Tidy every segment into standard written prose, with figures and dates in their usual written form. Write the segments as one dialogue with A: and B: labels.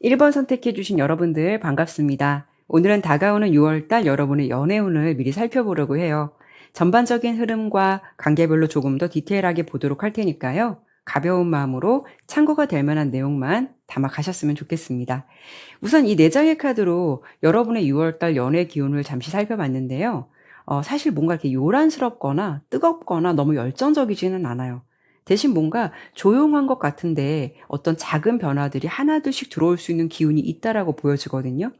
A: 1번 선택해 주신 여러분들 반갑습니다. 오늘은 다가오는 6월달 여러분의 연애운을 미리 살펴보려고 해요. 전반적인 흐름과 관계별로 조금 더 디테일하게 보도록 할 테니까요. 가벼운 마음으로 참고가 될 만한 내용만 담아 가셨으면 좋겠습니다. 우선 이 4장의 카드로 여러분의 6월달 연애 기운을 잠시 살펴봤는데요. 사실 뭔가 이렇게 요란스럽거나 뜨겁거나 너무 열정적이지는 않아요. 대신 뭔가 조용한 것 같은데 어떤 작은 변화들이 하나둘씩 들어올 수 있는 기운이 있다라고 보여지거든요.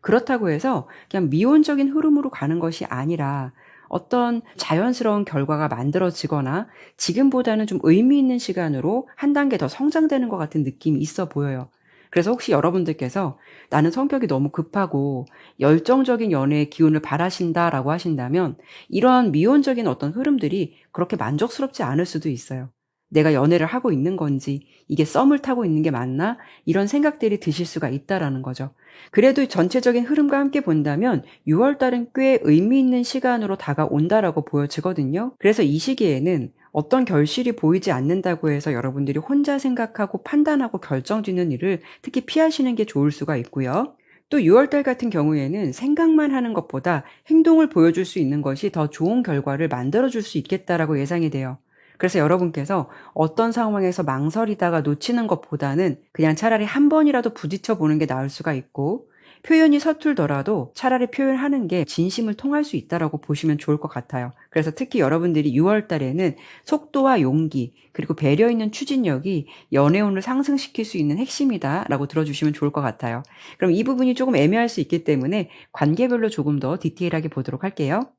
A: 그렇다고 해서 그냥 미온적인 흐름으로 가는 것이 아니라 어떤 자연스러운 결과가 만들어지거나 지금보다는 좀 의미 있는 시간으로 한 단계 더 성장되는 것 같은 느낌이 있어 보여요. 그래서 혹시 여러분들께서 나는 성격이 너무 급하고 열정적인 연애의 기운을 바라신다라고 하신다면 이러한 미온적인 어떤 흐름들이 그렇게 만족스럽지 않을 수도 있어요. 내가 연애를 하고 있는 건지, 이게 썸을 타고 있는 게 맞나? 이런 생각들이 드실 수가 있다라는 거죠. 그래도 전체적인 흐름과 함께 본다면 6월 달은 꽤 의미 있는 시간으로 다가온다라고 보여지거든요. 그래서 이 시기에는 어떤 결실이 보이지 않는다고 해서 여러분들이 혼자 생각하고 판단하고 결정짓는 일을 특히 피하시는 게 좋을 수가 있고요. 또 6월 달 같은 경우에는 생각만 하는 것보다 행동을 보여줄 수 있는 것이 더 좋은 결과를 만들어줄 수 있겠다라고 예상이 돼요. 그래서 여러분께서 어떤 상황에서 망설이다가 놓치는 것보다는 그냥 차라리 한 번이라도 부딪혀 보는 게 나을 수가 있고, 표현이 서툴더라도 차라리 표현하는 게 진심을 통할 수 있다라고 보시면 좋을 것 같아요. 그래서 특히 여러분들이 6월 달에는 속도와 용기, 그리고 배려 있는 추진력이 연애운을 상승시킬 수 있는 핵심이다라고 들어주시면 좋을 것 같아요. 그럼 이 부분이 조금 애매할 수 있기 때문에 관계별로 조금 더 디테일하게 보도록 할게요.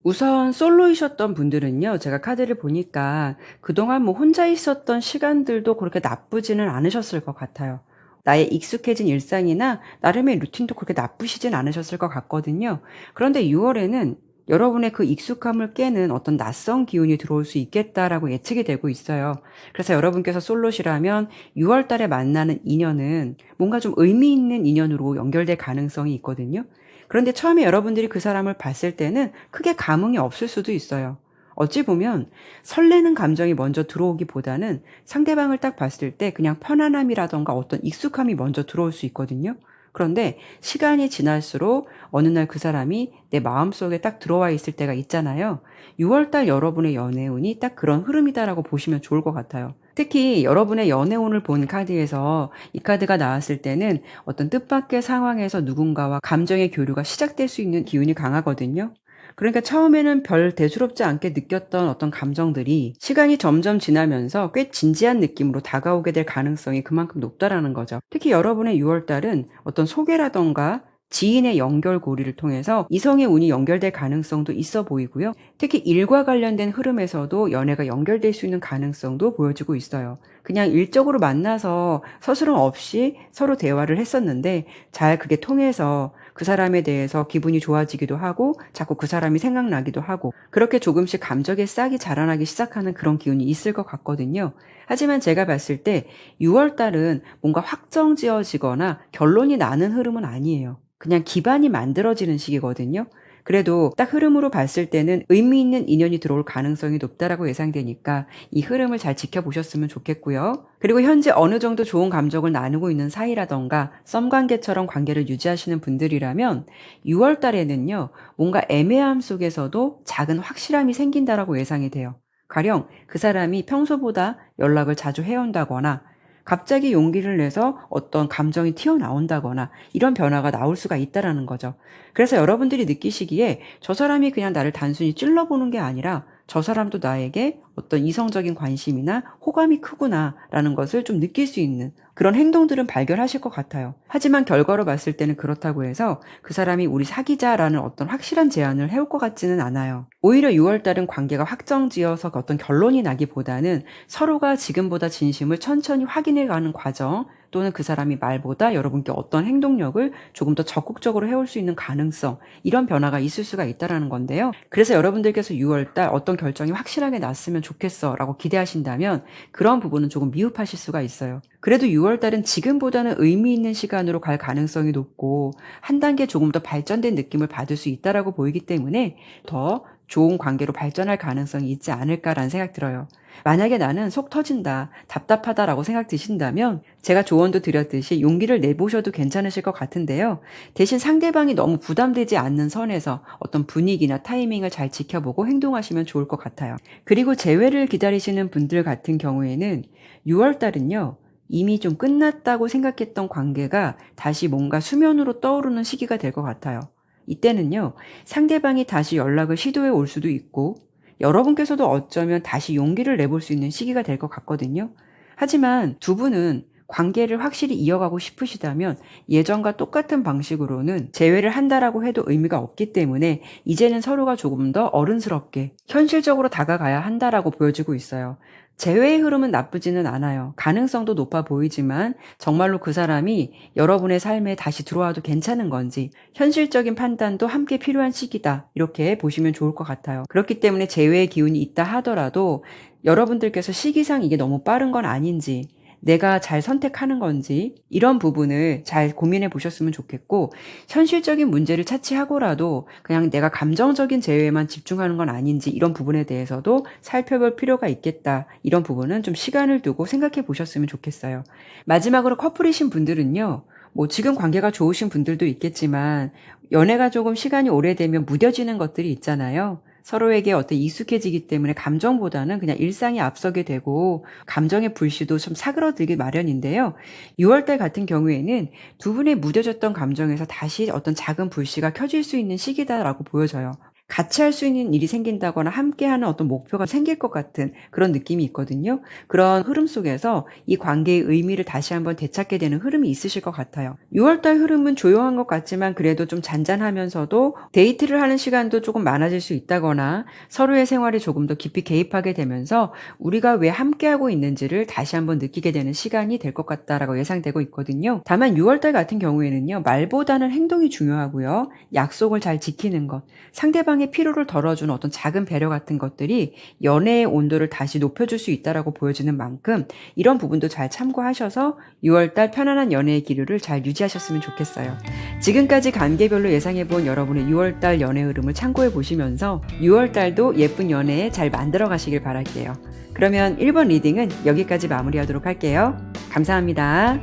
A: 우선 솔로이셨던 분들은요, 제가 카드를 보니까 그동안 뭐 혼자 있었던 시간들도 그렇게 나쁘지는 않으셨을 것 같아요. 나의 익숙해진 일상이나 나름의 루틴도 그렇게 나쁘시진 않으셨을 것 같거든요. 그런데 6월에는 여러분의 그 익숙함을 깨는 어떤 낯선 기운이 들어올 수 있겠다라고 예측이 되고 있어요. 그래서 여러분께서 솔로시라면 6월 달에 만나는 인연은 뭔가 좀 의미 있는 인연으로 연결될 가능성이 있거든요. 그런데 처음에 여러분들이 그 사람을 봤을 때는 크게 감흥이 없을 수도 있어요. 어찌 보면 설레는 감정이 먼저 들어오기보다는 상대방을 딱 봤을 때 그냥 편안함이라던가 어떤 익숙함이 먼저 들어올 수 있거든요. 그런데 시간이 지날수록 어느 날 그 사람이 내 마음속에 딱 들어와 있을 때가 있잖아요. 6월달 여러분의 연애운이 딱 그런 흐름이다라고 보시면 좋을 것 같아요. 특히 여러분의 연애운을 본 카드에서 이 카드가 나왔을 때는 어떤 뜻밖의 상황에서 누군가와 감정의 교류가 시작될 수 있는 기운이 강하거든요. 그러니까 처음에는 별 대수롭지 않게 느꼈던 어떤 감정들이 시간이 점점 지나면서 꽤 진지한 느낌으로 다가오게 될 가능성이 그만큼 높다라는 거죠. 특히 여러분의 6월 달은 어떤 소개라던가 지인의 연결고리를 통해서 이성의 운이 연결될 가능성도 있어 보이고요. 특히 일과 관련된 흐름에서도 연애가 연결될 수 있는 가능성도 보여지고 있어요. 그냥 일적으로 만나서 서스럼 없이 서로 대화를 했었는데 잘 그게 통해서 그 사람에 대해서 기분이 좋아지기도 하고 자꾸 그 사람이 생각나기도 하고 그렇게 조금씩 감정의 싹이 자라나기 시작하는 그런 기운이 있을 것 같거든요. 하지만 제가 봤을 때 6월 달은 뭔가 확정지어지거나 결론이 나는 흐름은 아니에요. 그냥 기반이 만들어지는 시기거든요. 그래도 딱 흐름으로 봤을 때는 의미 있는 인연이 들어올 가능성이 높다라고 예상되니까 이 흐름을 잘 지켜보셨으면 좋겠고요. 그리고 현재 어느 정도 좋은 감정을 나누고 있는 사이라던가 썸 관계처럼 관계를 유지하시는 분들이라면 6월 달에는요, 뭔가 애매함 속에서도 작은 확실함이 생긴다라고 예상이 돼요. 가령 그 사람이 평소보다 연락을 자주 해온다거나 갑자기 용기를 내서 어떤 감정이 튀어나온다거나 이런 변화가 나올 수가 있다라는 거죠. 그래서 여러분들이 느끼시기에 저 사람이 그냥 나를 단순히 찔러보는 게 아니라 저 사람도 나에게 어떤 이성적인 관심이나 호감이 크구나라는 것을 좀 느낄 수 있는 그런 행동들은 발견하실 것 같아요. 하지만 결과로 봤을 때는 그렇다고 해서 그 사람이 우리 사귀자라는 어떤 확실한 제안을 해올 것 같지는 않아요. 오히려 6월달은 관계가 확정지어서 어떤 결론이 나기보다는 서로가 지금보다 진심을 천천히 확인해가는 과정, 또는 그 사람이 말보다 여러분께 어떤 행동력을 조금 더 적극적으로 해올 수 있는 가능성, 이런 변화가 있을 수가 있다는 건데요. 그래서 여러분들께서 6월달 어떤 결정이 확실하게 났으면 좋겠어 라고 기대하신다면 그런 부분은 조금 미흡하실 수가 있어요. 그래도 6월달은 지금보다는 의미 있는 시간으로 갈 가능성이 높고 한 단계 조금 더 발전된 느낌을 받을 수 있다라고 보이기 때문에 더 좋은 관계로 발전할 가능성이 있지 않을까라는 생각 들어요. 만약에 나는 속 터진다, 답답하다라고 생각 드신다면 제가 조언도 드렸듯이 용기를 내보셔도 괜찮으실 것 같은데요. 대신 상대방이 너무 부담되지 않는 선에서 어떤 분위기나 타이밍을 잘 지켜보고 행동하시면 좋을 것 같아요. 그리고 재회를 기다리시는 분들 같은 경우에는 6월달은요. 이미 좀 끝났다고 생각했던 관계가 다시 뭔가 수면으로 떠오르는 시기가 될 것 같아요. 이때는요, 상대방이 다시 연락을 시도해 올 수도 있고, 여러분께서도 어쩌면 다시 용기를 내볼 수 있는 시기가 될 것 같거든요. 하지만 두 분은 관계를 확실히 이어가고 싶으시다면 예전과 똑같은 방식으로는 재회를 한다라고 해도 의미가 없기 때문에 이제는 서로가 조금 더 어른스럽게 현실적으로 다가가야 한다라고 보여지고 있어요. 재회의 흐름은 나쁘지는 않아요. 가능성도 높아 보이지만 정말로 그 사람이 여러분의 삶에 다시 들어와도 괜찮은 건지 현실적인 판단도 함께 필요한 시기다. 이렇게 보시면 좋을 것 같아요. 그렇기 때문에 재회의 기운이 있다 하더라도 여러분들께서 시기상 이게 너무 빠른 건 아닌지, 내가 잘 선택하는 건지 이런 부분을 잘 고민해 보셨으면 좋겠고, 현실적인 문제를 차치하고라도 그냥 내가 감정적인 재회에만 집중하는 건 아닌지 이런 부분에 대해서도 살펴볼 필요가 있겠다. 이런 부분은 좀 시간을 두고 생각해 보셨으면 좋겠어요. 마지막으로 커플이신 분들은요. 뭐 지금 관계가 좋으신 분들도 있겠지만 연애가 조금 시간이 오래되면 무뎌지는 것들이 있잖아요. 서로에게 어떤 익숙해지기 때문에 감정보다는 그냥 일상이 앞서게 되고 감정의 불씨도 좀 사그러들기 마련인데요. 6월달 같은 경우에는 두 분의 무뎌졌던 감정에서 다시 어떤 작은 불씨가 켜질 수 있는 시기다라고 보여져요. 같이 할 수 있는 일이 생긴다거나 함께하는 어떤 목표가 생길 것 같은 그런 느낌이 있거든요. 그런 흐름 속에서 이 관계의 의미를 다시 한번 되찾게 되는 흐름이 있으실 것 같아요. 6월달 흐름은 조용한 것 같지만 그래도 좀 잔잔하면서도 데이트를 하는 시간도 조금 많아질 수 있다거나 서로의 생활에 조금 더 깊이 개입하게 되면서 우리가 왜 함께하고 있는지를 다시 한번 느끼게 되는 시간이 될 것 같다라고 예상되고 있거든요. 다만 6월달 같은 경우에는요. 말보다는 행동이 중요하고요. 약속을 잘 지키는 것, 상대방의 피로를 덜어주는 어떤 작은 배려 같은 것들이 연애의 온도를 다시 높여줄 수 있다라고 보여지는 만큼 이런 부분도 잘 참고하셔서 6월달 편안한 연애의 기류를 잘 유지하셨으면 좋겠어요. 지금까지 관계별로 예상해본 여러분의 6월달 연애 흐름을 참고해 보시면서 6월달도 예쁜 연애 잘 만들어 가시길 바랄게요. 그러면 1번 리딩은 여기까지 마무리하도록 할게요. 감사합니다.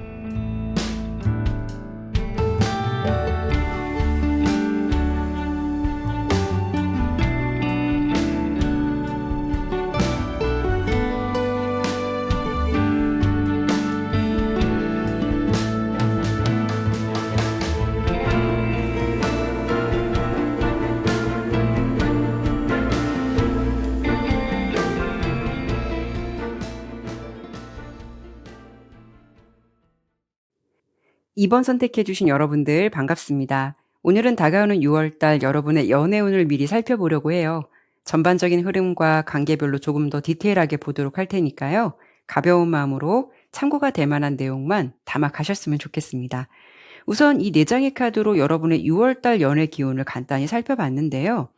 A: 이번 선택해주신 여러분들 반갑습니다. 오늘은 다가오는 6월달 여러분의 연애운을 미리 살펴보려고 해요. 전반적인 흐름과 관계별로 조금 더 디테일하게 보도록 할 테니까요. 가벼운 마음으로 참고가 될 만한 내용만 담아 가셨으면 좋겠습니다. 우선 이 4장의 카드로 여러분의 6월달 연애 기운을 간단히 살펴봤는데요.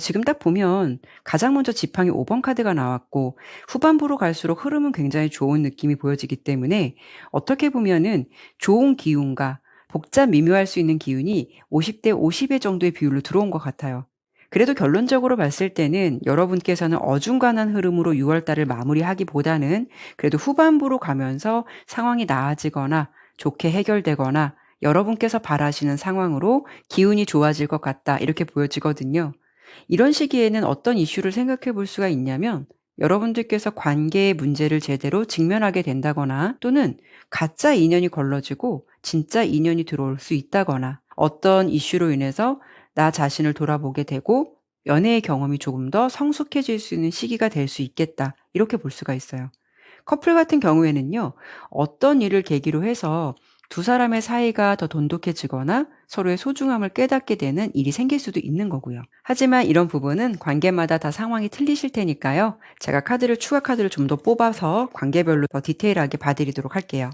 A: 지금 딱 보면 가장 먼저 지팡이 5번 카드가 나왔고 후반부로 갈수록 흐름은 굉장히 좋은 느낌이 보여지기 때문에 어떻게 보면은 좋은 기운과 복잡 미묘할 수 있는 기운이 50대 50의 정도의 비율로 들어온 것 같아요. 그래도 결론적으로 봤을 때는 여러분께서는 어중간한 흐름으로 6월달을 마무리하기보다는 그래도 후반부로 가면서 상황이 나아지거나 좋게 해결되거나 여러분께서 바라시는 상황으로 기운이 좋아질 것 같다 이렇게 보여지거든요. 이런 시기에는 어떤 이슈를 생각해 볼 수가 있냐면 여러분들께서 관계의 문제를 제대로 직면하게 된다거나 또는 가짜 인연이 걸러지고 진짜 인연이 들어올 수 있다거나 어떤 이슈로 인해서 나 자신을 돌아보게 되고 연애의 경험이 조금 더 성숙해질 수 있는 시기가 될 수 있겠다. 이렇게 볼 수가 있어요. 커플 같은 경우에는요, 어떤 일을 계기로 해서 두 사람의 사이가 더 돈독해지거나 서로의 소중함을 깨닫게 되는 일이 생길 수도 있는 거고요. 하지만 이런 부분은 관계마다 다 상황이 틀리실 테니까요. 제가 추가 카드를 좀 더 뽑아서 관계별로 더 디테일하게 봐드리도록 할게요.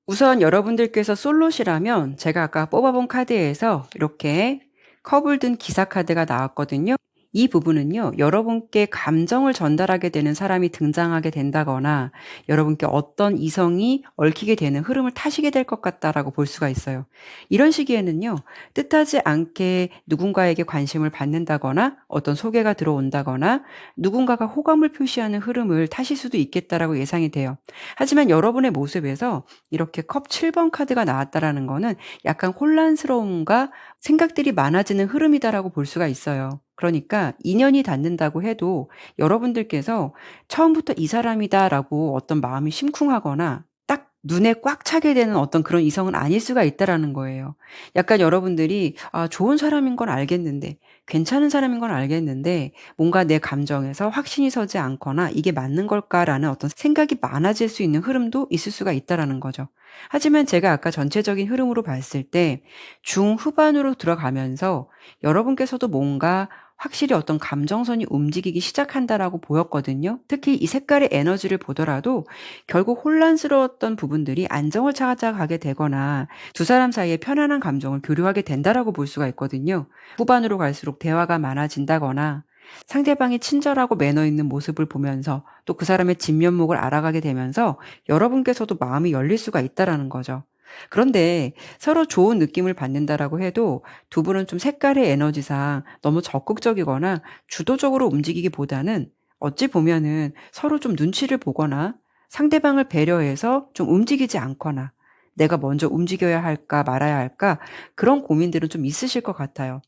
A: 우선 여러분들께서 솔로시라면 제가 아까 뽑아본 카드에서 이렇게 컵을 든 기사 카드가 나왔거든요. 이 부분은요, 여러분께 감정을 전달하게 되는 사람이 등장하게 된다거나 여러분께 어떤 이성이 얽히게 되는 흐름을 타시게 될 것 같다라고 볼 수가 있어요. 이런 시기에는요, 뜻하지 않게 누군가에게 관심을 받는다거나 어떤 소개가 들어온다거나 누군가가 호감을 표시하는 흐름을 타실 수도 있겠다라고 예상이 돼요. 하지만 여러분의 모습에서 이렇게 컵 7번 카드가 나왔다라는 거는 약간 혼란스러움과 생각들이 많아지는 흐름이다라고 볼 수가 있어요. 그러니까 인연이 닿는다고 해도 여러분들께서 처음부터 이 사람이다라고 어떤 마음이 심쿵하거나 딱 눈에 꽉 차게 되는 어떤 그런 이성은 아닐 수가 있다라는 거예요. 약간 여러분들이 좋은 사람인 건 알겠는데, 괜찮은 사람인 건 알겠는데, 뭔가 내 감정에서 확신이 서지 않거나 이게 맞는 걸까라는 어떤 생각이 많아질 수 있는 흐름도 있을 수가 있다라는 거죠. 하지만 제가 아까 전체적인 흐름으로 봤을 때 중후반으로 들어가면서 여러분께서도 뭔가 확실히 어떤 감정선이 움직이기 시작한다라고 보였거든요. 특히 이 색깔의 에너지를 보더라도 결국 혼란스러웠던 부분들이 안정을 찾아가게 되거나 두 사람 사이에 편안한 감정을 교류하게 된다라고 볼 수가 있거든요. 후반으로 갈수록 대화가 많아진다거나 상대방이 친절하고 매너 있는 모습을 보면서 또 그 사람의 진면목을 알아가게 되면서 여러분께서도 마음이 열릴 수가 있다라는 거죠. 그런데 서로 좋은 느낌을 받는다라고 해도 두 분은 좀 색깔의 에너지상 너무 적극적이거나 주도적으로 움직이기보다는 어찌 보면은 서로 좀 눈치를 보거나 상대방을 배려해서 좀 움직이지 않거나 내가 먼저 움직여야 할까 말아야 할까 그런 고민들은 좀 있으실 것 같아요.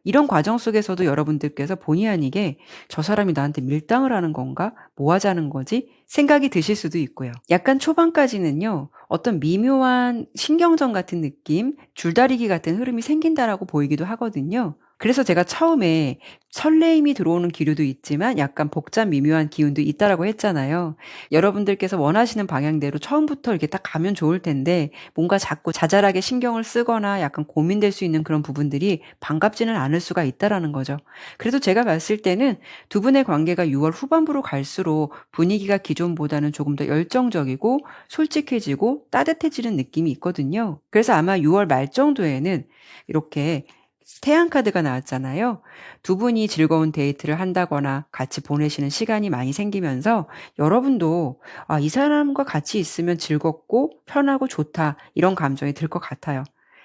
A: 이런 과정 속에서도 여러분들께서 본의 아니게 '저 사람이 나한테 밀당을 하는 건가? 뭐 하자는 거지?' 생각이 드실 수도 있고요. 약간 초반까지는요. 어떤 미묘한 신경전 같은 느낌, 줄다리기 같은 흐름이 생긴다라고 보이기도 하거든요. 그래서 제가 처음에 설레임이 들어오는 기류도 있지만 약간 복잡 미묘한 기운도 있다라고 했잖아요. 여러분들께서 원하시는 방향대로 처음부터 이렇게 딱 가면 좋을 텐데 뭔가 자꾸 자잘하게 신경을 쓰거나 약간 고민될 수 있는 그런 부분들이 반갑지는 않을 수가 있다라는 거죠. 그래도 제가 봤을 때는 두 분의 관계가 6월 후반부로 갈수록 분위기가 기존보다는 조금 더 열정적이고 솔직해지고 따뜻해지는 느낌이 있거든요. 그래서 아마 6월 말 정도에는 이렇게 태양 카드가 나왔잖아요. 두 분이 즐거운 데이트를 한다거나 같이 보내시는 시간이 많이 생기면서 여러분도 '이 사람과 같이 있으면 즐겁고 편하고 좋다.' 이런 감정이 들 것 같아요.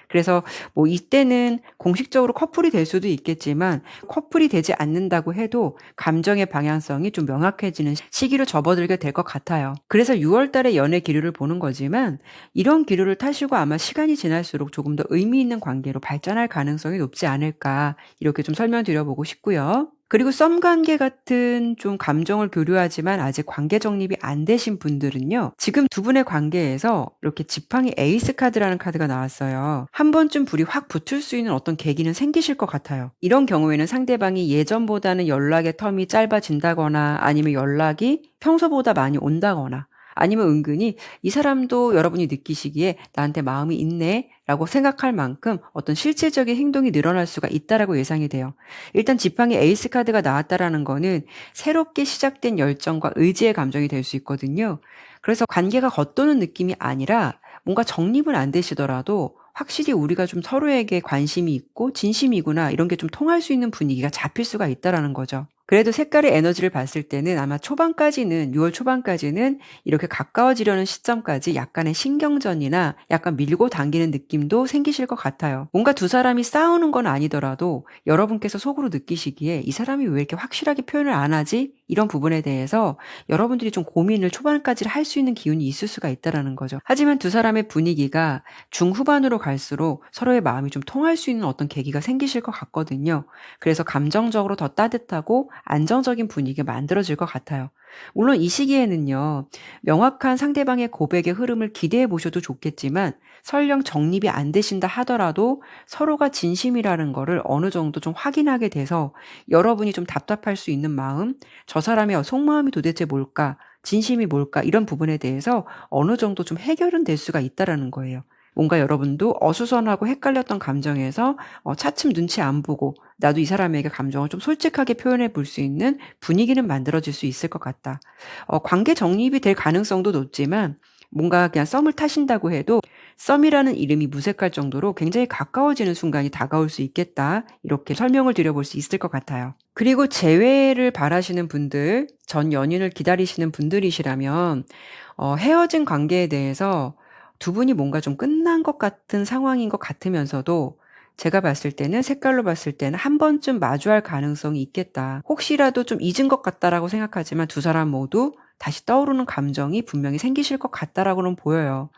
A: 그래서 뭐 이때는 공식적으로 커플이 될 수도 있겠지만 커플이 되지 않는다고 해도 감정의 방향성이 좀 명확해지는 시기로 접어들게 될 것 같아요. 그래서 6월 달에 연애 기류를 보는 거지만 이런 기류를 타시고 아마 시간이 지날수록 조금 더 의미 있는 관계로 발전할 가능성이 높지 않을까 이렇게 좀 설명드려 보고 싶고요. 그리고 썸 관계 같은 좀 감정을 교류하지만 아직 관계 정립이 안 되신 분들은요. 지금 두 분의 관계에서 이렇게 지팡이 에이스 카드라는 카드가 나왔어요. 한 번쯤 불이 확 붙을 수 있는 어떤 계기는 생기실 것 같아요. 이런 경우에는 상대방이 예전보다는 연락의 텀이 짧아진다거나 아니면 연락이 평소보다 많이 온다거나 아니면 은근히 이 사람도 여러분이 느끼시기에 '나한테 마음이 있네.'라고 생각할 만큼 어떤 실질적인 행동이 늘어날 수가 있다라고 예상이 돼요. 일단 지팡이 에이스 카드가 나왔다라는 거는 새롭게 시작된 열정과 의지의 감정이 될 수 있거든요. 그래서 관계가 겉도는 느낌이 아니라 뭔가 정립은 안 되시더라도 확실히 우리가 좀 서로에게 관심이 있고 진심이구나 이런 게 좀 통할 수 있는 분위기가 잡힐 수가 있다라는 거죠. 그래도 색깔의 에너지를 봤을 때는 아마 초반까지는 6월 초반까지는 이렇게 가까워지려는 시점까지 약간의 신경전이나 약간 밀고 당기는 느낌도 생기실 것 같아요. 뭔가 두 사람이 싸우는 건 아니더라도 여러분께서 속으로 느끼시기에 '이 사람이 왜 이렇게 확실하게 표현을 안 하지?' 이런 부분에 대해서 여러분들이 좀 고민을 초반까지 할 수 있는 기운이 있을 수가 있다라는 거죠. 하지만 두 사람의 분위기가 중후반으로 갈수록 서로의 마음이 좀 통할 수 있는 어떤 계기가 생기실 것 같거든요. 그래서 감정적으로 더 따뜻하고 안정적인 분위기가 만들어질 것 같아요. 물론 이 시기에는요, 명확한 상대방의 고백의 흐름을 기대해 보셔도 좋겠지만, 설령 정립이 안 되신다 하더라도 서로가 진심이라는 거를 어느 정도 좀 확인하게 돼서 여러분이 좀 답답할 수 있는 마음, 저 사람의 속마음이 도대체 뭘까, 진심이 뭘까, 이런 부분에 대해서 어느 정도 좀 해결은 될 수가 있다라는 거예요. 뭔가 여러분도 어수선하고 헷갈렸던 감정에서 차츰 눈치 안 보고 나도 이 사람에게 감정을 좀 솔직하게 표현해 볼 수 있는 분위기는 만들어질 수 있을 것 같다. 관계 정립이 될 가능성도 높지만 뭔가 그냥 썸을 타신다고 해도 썸이라는 이름이 무색할 정도로 굉장히 가까워지는 순간이 다가올 수 있겠다. 이렇게 설명을 드려볼 수 있을 것 같아요. 그리고 재회를 바라시는 분들, 전 연인을 기다리시는 분들이시라면 헤어진 관계에 대해서 두 분이 뭔가 좀 끝난 것 같은 상황인 것 같으면서도 제가 봤을 때는 색깔로 봤을 때는 한 번쯤 마주할 가능성이 있겠다. 혹시라도 좀 잊은 것 같다라고 생각하지만 두 사람 모두 다시 떠오르는 감정이 분명히 생기실 것 같다라고는 보여요.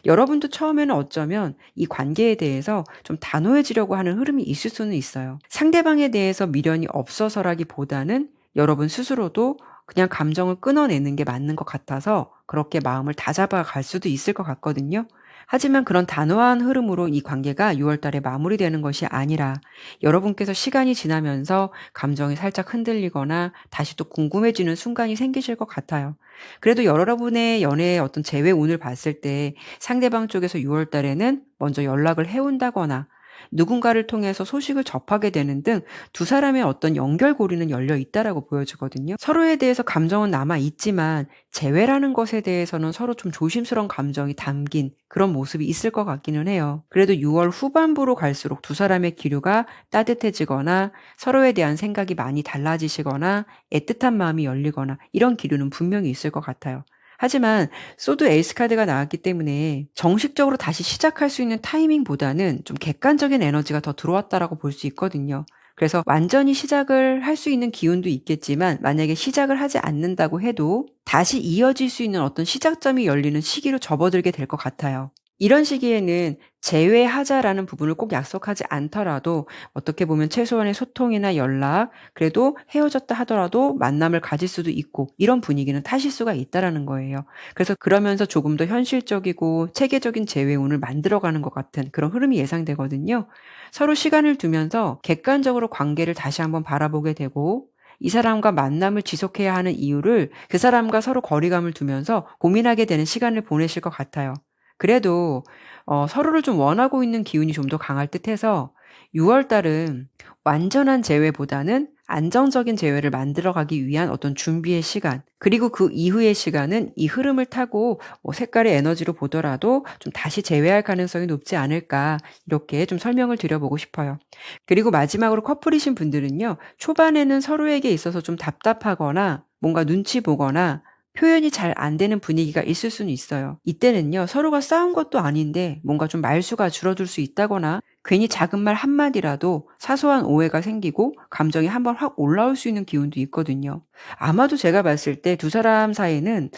A: 여러분도 처음에는 어쩌면 이 관계에 대해서 좀 단호해지려고 하는 흐름이 있을 수는 있어요. 상대방에 대해서 미련이 없어서라기보다는 여러분 스스로도 그냥 감정을 끊어내는 게 맞는 것 같아서 그렇게 마음을 다잡아 갈 수도 있을 것 같거든요. 하지만 그런 단호한 흐름으로 이 관계가 6월 달에 마무리되는 것이 아니라 여러분께서 시간이 지나면서 감정이 살짝 흔들리거나 다시 또 궁금해지는 순간이 생기실 것 같아요. 그래도 여러분의 연애의 어떤 재회 운을 봤을 때 상대방 쪽에서 6월 달에는 먼저 연락을 해온다거나 누군가를 통해서 소식을 접하게 되는 등 두 사람의 어떤 연결고리는 열려 있다라고 보여지거든요. 서로에 대해서 감정은 남아 있지만 재회라는 것에 대해서는 서로 좀 조심스러운 감정이 담긴 그런 모습이 있을 것 같기는 해요. 그래도 6월 후반부로 갈수록 두 사람의 기류가 따뜻해지거나 서로에 대한 생각이 많이 달라지시거나 애틋한 마음이 열리거나 이런 기류는 분명히 있을 것 같아요. 하지만 소드 에이스 카드가 나왔기 때문에 정식적으로 다시 시작할 수 있는 타이밍보다는 좀 객관적인 에너지가 더 들어왔다라고 볼 수 있거든요. 그래서 완전히 시작을 할 수 있는 기운도 있겠지만 만약에 시작을 하지 않는다고 해도 다시 이어질 수 있는 어떤 시작점이 열리는 시기로 접어들게 될 것 같아요. 이런 시기에는 재회하자라는 부분을 꼭 약속하지 않더라도 어떻게 보면 최소한의 소통이나 연락, 그래도 헤어졌다 하더라도 만남을 가질 수도 있고 이런 분위기는 타실 수가 있다라는 거예요. 그래서 그러면서 조금 더 현실적이고 체계적인 재회운을 만들어가는 것 같은 그런 흐름이 예상되거든요. 서로 시간을 두면서 객관적으로 관계를 다시 한번 바라보게 되고 이 사람과 만남을 지속해야 하는 이유를 그 사람과 서로 거리감을 두면서 고민하게 되는 시간을 보내실 것 같아요. 그래도 서로를 좀 원하고 있는 기운이 좀 더 강할 듯해서 6월 달은 완전한 재회보다는 안정적인 재회를 만들어가기 위한 어떤 준비의 시간, 그리고 그 이후의 시간은 이 흐름을 타고 색깔의 에너지로 보더라도 좀 다시 재회할 가능성이 높지 않을까 이렇게 좀 설명을 드려보고 싶어요. 그리고 마지막으로 커플이신 분들은요. 초반에는 서로에게 있어서 좀 답답하거나 뭔가 눈치 보거나 표현이 잘 안 되는 분위기가 있을 수는 있어요. 이때는요, 서로가 싸운 것도 아닌데 뭔가 좀 말수가 줄어들 수 있다거나 괜히 작은 말 한마디라도 사소한 오해가 생기고 감정이 한번 확 올라올 수 있는 기운도 있거든요. 아마도 제가 봤을 때 두 사람 사이는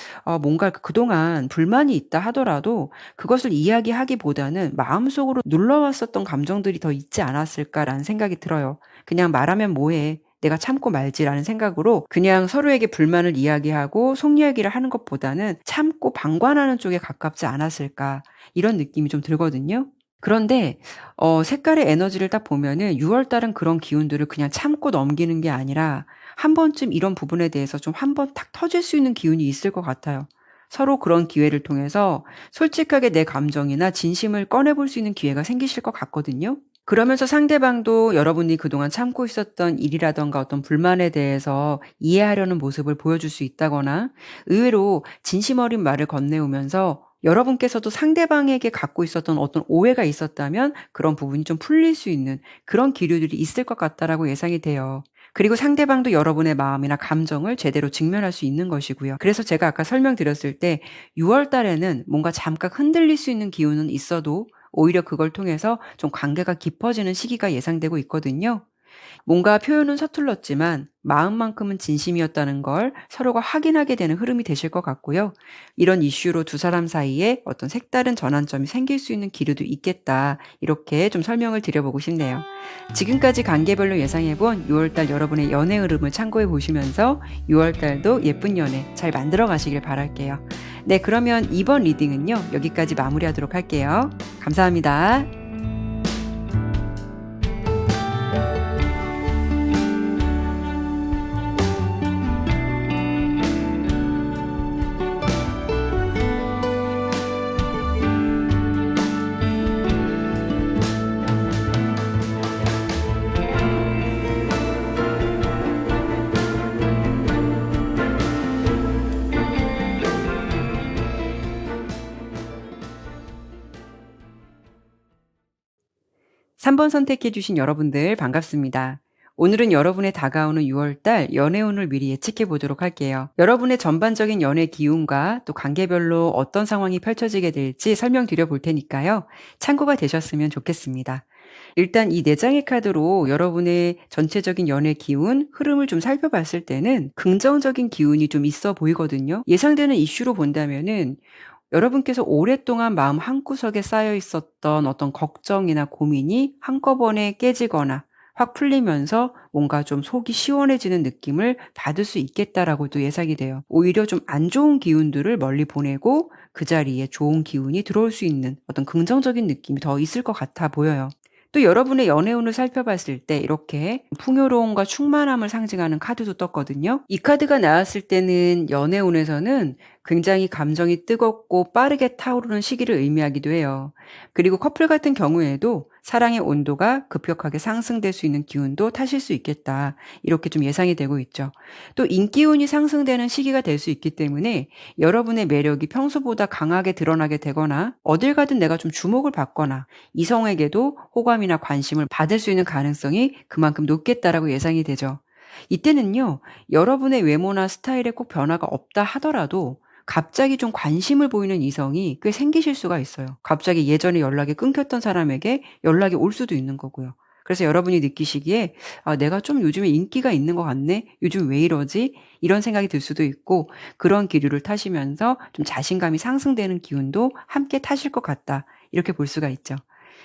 A: 뭔가 그동안 불만이 있다 하더라도 그것을 이야기하기보다는 마음속으로 눌러왔었던 감정들이 더 있지 않았을까라는 생각이 들어요. 그냥 말하면 뭐해. 내가 참고 말지라는 생각으로 그냥 서로에게 불만을 이야기하고 속 이야기를 하는 것보다는 참고 방관하는 쪽에 가깝지 않았을까 이런 느낌이 좀 들거든요. 그런데 색깔의 에너지를 딱 보면은 6월 달은 그런 기운들을 그냥 참고 넘기는 게 아니라 한 번쯤 이런 부분에 대해서 좀 한 번 탁 터질 수 있는 기운이 있을 것 같아요. 서로 그런 기회를 통해서 솔직하게 내 감정이나 진심을 꺼내볼 수 있는 기회가 생기실 것 같거든요. 그러면서 상대방도 여러분이 그동안 참고 있었던 일이라던가 어떤 불만에 대해서 이해하려는 모습을 보여줄 수 있다거나 의외로 진심 어린 말을 건네오면서 여러분께서도 상대방에게 갖고 있었던 어떤 오해가 있었다면 그런 부분이 좀 풀릴 수 있는 그런 기류들이 있을 것 같다라고 예상이 돼요. 그리고 상대방도 여러분의 마음이나 감정을 제대로 직면할 수 있는 것이고요. 그래서 제가 아까 설명드렸을 때 6월 달에는 뭔가 잠깐 흔들릴 수 있는 기운은 있어도 오히려 그걸 통해서 좀 관계가 깊어지는 시기가 예상되고 있거든요. 뭔가 표현은 서툴렀지만 마음만큼은 진심이었다는 걸 서로가 확인하게 되는 흐름이 되실 것 같고요. 이런 이슈로 두 사람 사이에 어떤 색다른 전환점이 생길 수 있는 기류도 있겠다. 이렇게 좀 설명을 드려보고 싶네요. 지금까지 관계별로 예상해본 6월달 여러분의 연애 흐름을 참고해 보시면서 6월달도 예쁜 연애 잘 만들어 가시길 바랄게요. 네, 그러면 이번 리딩은요, 여기까지 마무리하도록 할게요. 감사합니다. 3번 선택해 주신 여러분들 반갑습니다. 오늘은 여러분의 다가오는 6월달 연애운을 미리 예측해 보도록 할게요. 여러분의 전반적인 연애 기운과 또 관계별로 어떤 상황이 펼쳐지게 될지 설명드려 볼 테니까요. 참고가 되셨으면 좋겠습니다. 일단 이 4장의 카드로 여러분의 전체적인 연애 기운, 흐름을 좀 살펴봤을 때는 긍정적인 기운이 좀 있어 보이거든요. 예상되는 이슈로 본다면은 여러분께서 오랫동안 마음 한구석에 쌓여 있었던 어떤 걱정이나 고민이 한꺼번에 깨지거나 확 풀리면서 뭔가 좀 속이 시원해지는 느낌을 받을 수 있겠다라고도 예상이 돼요. 오히려 좀 안 좋은 기운들을 멀리 보내고 그 자리에 좋은 기운이 들어올 수 있는 어떤 긍정적인 느낌이 더 있을 것 같아 보여요. 또 여러분의 연애운을 살펴봤을 때 이렇게 풍요로움과 충만함을 상징하는 카드도 떴거든요. 이 카드가 나왔을 때는 연애운에서는 굉장히 감정이 뜨겁고 빠르게 타오르는 시기를 의미하기도 해요. 그리고 커플 같은 경우에도 사랑의 온도가 급격하게 상승될 수 있는 기운도 타실 수 있겠다. 이렇게 좀 예상이 되고 있죠. 또 인기운이 상승되는 시기가 될 수 있기 때문에 여러분의 매력이 평소보다 강하게 드러나게 되거나 어딜 가든 내가 좀 주목을 받거나 이성에게도 호감이나 관심을 받을 수 있는 가능성이 그만큼 높겠다라고 예상이 되죠. 이때는요, 여러분의 외모나 스타일에 꼭 변화가 없다 하더라도 갑자기 좀 관심을 보이는 이성이 꽤 생기실 수가 있어요. 갑자기 예전에 연락이 끊겼던 사람에게 연락이 올 수도 있는 거고요. 그래서 여러분이 느끼시기에 아, 내가 좀 요즘에 인기가 있는 것 같네? 요즘 왜 이러지? 이런 생각이 들 수도 있고 그런 기류를 타시면서 좀 자신감이 상승되는 기운도 함께 타실 것 같다. 이렇게 볼 수가 있죠.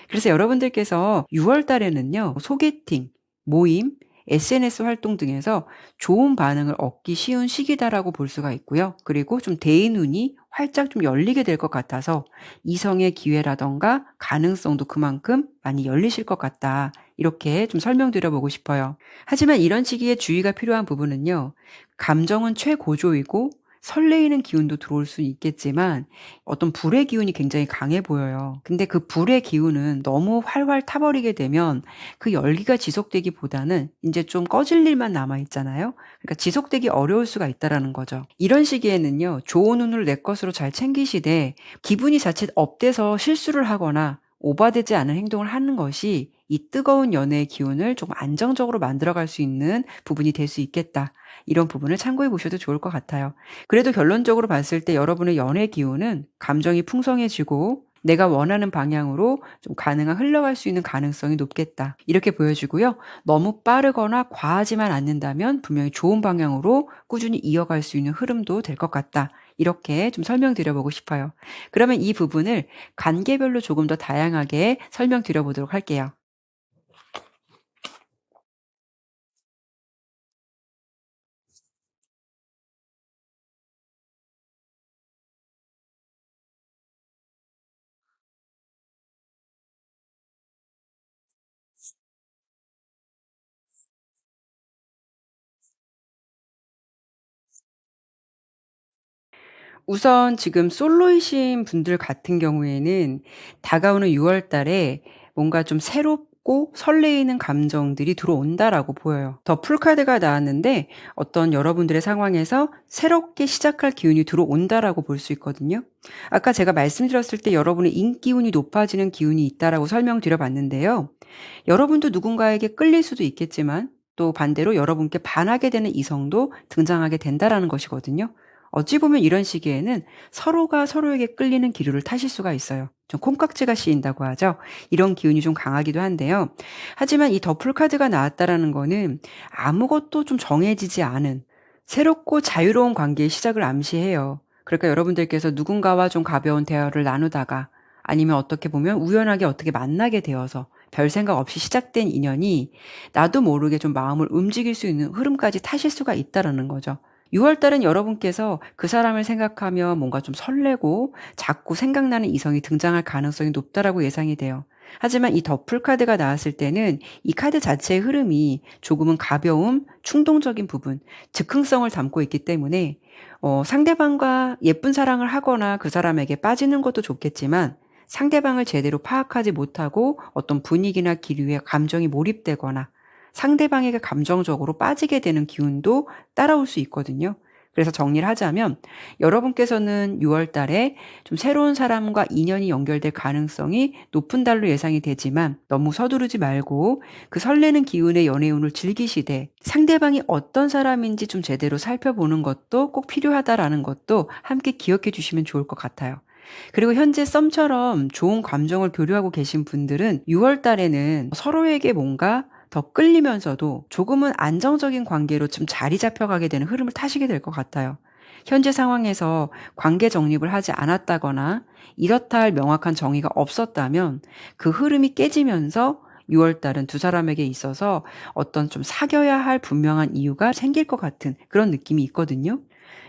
A: 그래서 여러분들께서 6월 달에는요, 소개팅, 모임, SNS 활동 등에서 좋은 반응을 얻기 쉬운 시기다라고 볼 수가 있고요. 그리고 좀 대인운이 활짝 좀 열리게 될 것 같아서 이성의 기회라던가 가능성도 그만큼 많이 열리실 것 같다. 이렇게 좀 설명드려보고 싶어요. 하지만 이런 시기에 주의가 필요한 부분은요. 감정은 최고조이고 설레이는 기운도 들어올 수 있겠지만 어떤 불의 기운이 굉장히 강해 보여요. 근데 그 불의 기운은 너무 활활 타버리게 되면 그 열기가 지속되기보다는 이제 좀 꺼질 일만 남아 있잖아요. 그러니까 지속되기 어려울 수가 있다라는 거죠. 이런 시기에는요, 좋은 운을 내 것으로 잘 챙기시되 기분이 자칫 업돼서 실수를 하거나 오바되지 않은 행동을 하는 것이 이 뜨거운 연애의 기운을 조금 안정적으로 만들어갈 수 있는 부분이 될 수 있겠다. 이런 부분을 참고해 보셔도 좋을 것 같아요. 그래도 결론적으로 봤을 때 여러분의 연애 기운은 감정이 풍성해지고 내가 원하는 방향으로 좀 가능한 흘러갈 수 있는 가능성이 높겠다. 이렇게 보여지고요. 너무 빠르거나 과하지만 않는다면 분명히 좋은 방향으로 꾸준히 이어갈 수 있는 흐름도 될 것 같다. 이렇게 좀 설명드려보고 싶어요. 그러면 이 부분을 관계별로 조금 더 다양하게 설명드려보도록 할게요. 우선 지금 솔로이신 분들 같은 경우에는 다가오는 6월 달에 뭔가 좀 새롭고 설레이는 감정들이 들어온다라고 보여요. 더 풀카드가 나왔는데 어떤 여러분들의 상황에서 새롭게 시작할 기운이 들어온다라고 볼 수 있거든요. 아까 제가 말씀드렸을 때 여러분의 인기운이 높아지는 기운이 있다라고 설명드려 봤는데요. 여러분도 누군가에게 끌릴 수도 있겠지만 또 반대로 여러분께 반하게 되는 이성도 등장하게 된다라는 것이거든요. 어찌 보면 이런 시기에는 서로가 서로에게 끌리는 기류를 타실 수가 있어요. 좀 콩깍지가 씌인다고 하죠. 이런 기운이 좀 강하기도 한데요. 하지만 이 더풀 카드가 나왔다라는 거는 아무것도 좀 정해지지 않은 새롭고 자유로운 관계의 시작을 암시해요. 그러니까 여러분들께서 누군가와 좀 가벼운 대화를 나누다가 아니면 어떻게 보면 우연하게 어떻게 만나게 되어서 별 생각 없이 시작된 인연이 나도 모르게 좀 마음을 움직일 수 있는 흐름까지 타실 수가 있다라는 거죠. 6월 달은 여러분께서 그 사람을 생각하며 뭔가 좀 설레고 자꾸 생각나는 이성이 등장할 가능성이 높다라고 예상이 돼요. 하지만 이 더풀 카드가 나왔을 때는 이 카드 자체의 흐름이 조금은 가벼움, 충동적인 부분, 즉흥성을 담고 있기 때문에 상대방과 예쁜 사랑을 하거나 그 사람에게 빠지는 것도 좋겠지만 상대방을 제대로 파악하지 못하고 어떤 분위기나 기류에 감정이 몰입되거나 상대방에게 감정적으로 빠지게 되는 기운도 따라올 수 있거든요. 그래서 정리를 하자면 여러분께서는 6월 달에 좀 새로운 사람과 인연이 연결될 가능성이 높은 달로 예상이 되지만 너무 서두르지 말고 그 설레는 기운의 연애운을 즐기시되 상대방이 어떤 사람인지 좀 제대로 살펴보는 것도 꼭 필요하다라는 것도 함께 기억해 주시면 좋을 것 같아요. 그리고 현재 썸처럼 좋은 감정을 교류하고 계신 분들은 6월 달에는 서로에게 뭔가 더 끌리면서도 조금은 안정적인 관계로 좀 자리 잡혀가게 되는 흐름을 타시게 될 것 같아요. 현재 상황에서 관계 정립을 하지 않았다거나 이렇다 할 명확한 정의가 없었다면 그 흐름이 깨지면서 6월 달은 두 사람에게 있어서 어떤 좀 사귀어야 할 분명한 이유가 생길 것 같은 그런 느낌이 있거든요.